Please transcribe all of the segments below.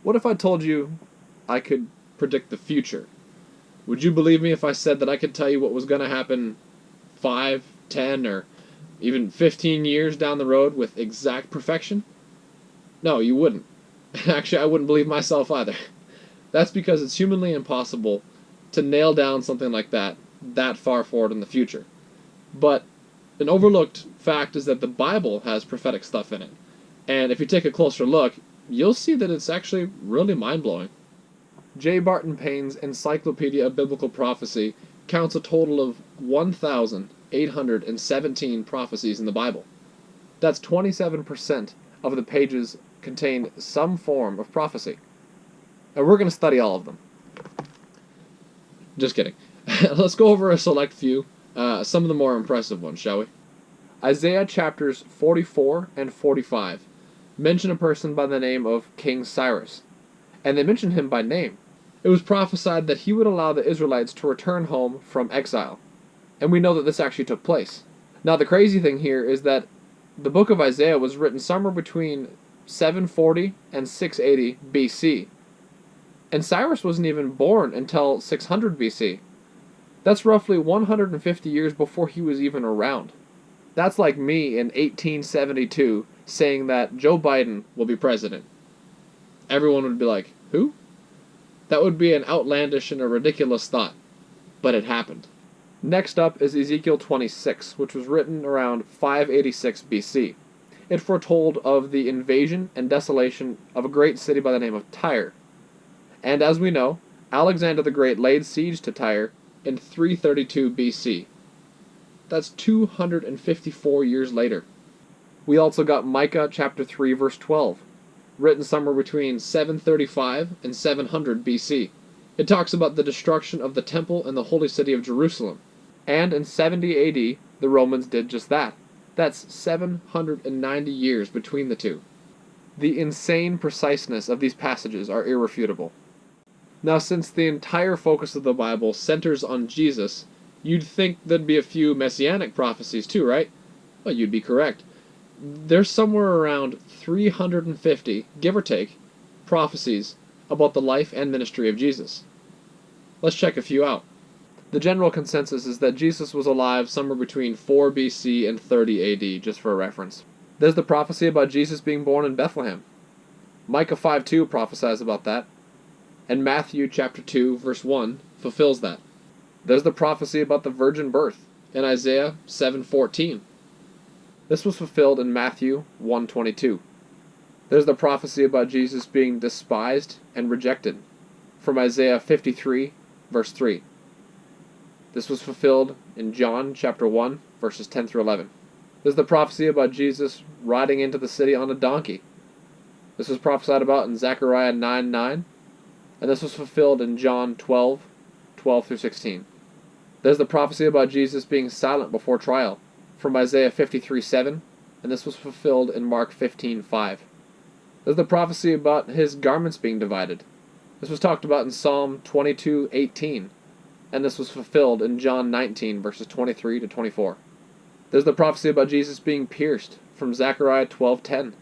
What if I told you I could predict the future? Would you believe me if I said that I could tell you what was going to happen 5, 10, or even 15 years down the road with exact perfection? No, you wouldn't. Actually, I wouldn't believe myself either. That's because it's humanly impossible to nail down something like that far forward in the future. But an overlooked fact is that the Bible has prophetic stuff in it. And if you take a closer look, you'll see that it's actually really mind-blowing. J. Barton Payne's Encyclopedia of Biblical Prophecy counts a total of 1,817 prophecies in the Bible. That's 27% of the pages contain some form of prophecy. And we're going to study all of them. Just kidding. Let's go over a select few, some of the more impressive ones, shall we? Isaiah chapters 44 and 45 mention a person by the name of King Cyrus, and they mention him by name. It was prophesied that he would allow the Israelites to return home from exile, and we know that this actually took place. Now the crazy thing here is that the book of Isaiah was written somewhere between 740 and 680 BC, and Cyrus wasn't even born until 600 BC. That's roughly 150 years before he was even around. That's like me in 1872 saying that Joe Biden will be president. Everyone would be like, who? That would be an outlandish and a ridiculous thought. But it happened. Next up is Ezekiel 26, which was written around 586 BC. It foretold of the invasion and desolation of a great city by the name of Tyre. And as we know, Alexander the Great laid siege to Tyre in 332 BC. That's 254 years later. We also got Micah chapter 3 verse 12, written somewhere between 735 and 700 BC. It talks about the destruction of the temple and the holy city of Jerusalem. And in 70 AD, the Romans did just that. That's 790 years between the two. The insane preciseness of these passages are irrefutable. Now, since the entire focus of the Bible centers on Jesus, you'd think there'd be a few messianic prophecies too, right? Well, you'd be correct. There's somewhere around 350, give or take, prophecies about the life and ministry of Jesus. Let's check a few out. The general consensus is that Jesus was alive somewhere between 4 BC and 30 AD, just for a reference. There's the prophecy about Jesus being born in Bethlehem. Micah 5:2 prophesies about that, and Matthew chapter 2 verse 1 fulfills that. There's the prophecy about the virgin birth in Isaiah 7:14. This was fulfilled in Matthew 1:22. There's the prophecy about Jesus being despised and rejected from Isaiah 53 verse 3. This was fulfilled in John chapter 1 verses 10 through 11. There's the prophecy about Jesus riding into the city on a donkey. This was prophesied about in Zechariah 9:9, and this was fulfilled in John 12:12 through 16. There's the prophecy about Jesus being silent before trial from Isaiah 53:7, and this was fulfilled in Mark 15:5. There's the prophecy about his garments being divided. This was talked about in Psalm 22:18, and this was fulfilled in John 19 verses 23 to 24. There's the prophecy about Jesus being pierced from Zechariah 12:10.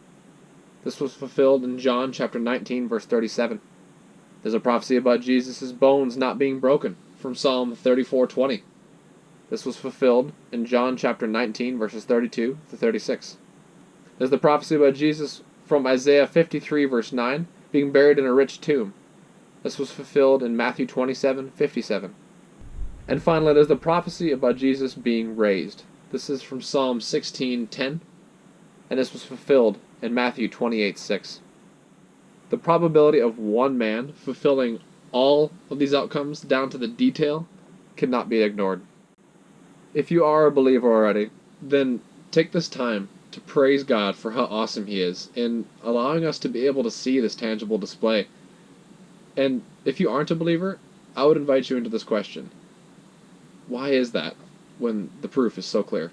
This was fulfilled in John chapter 19 verse 37. There's a prophecy about Jesus' bones not being broken from Psalm 34:20. This was fulfilled in John chapter 19 verses 32 to 36. There's the prophecy about Jesus from Isaiah 53 verse 9 being buried in a rich tomb. This was fulfilled in Matthew 27:57. And finally, there's the prophecy about Jesus being raised. This is from Psalm 16:10, and this was fulfilled in Matthew 28:6. The probability of one man fulfilling all of these outcomes down to the detail cannot be ignored. If you are a believer already, then take this time to praise God for how awesome He is in allowing us to be able to see this tangible display. And if you aren't a believer, I would invite you into this question. Why is that when the proof is so clear?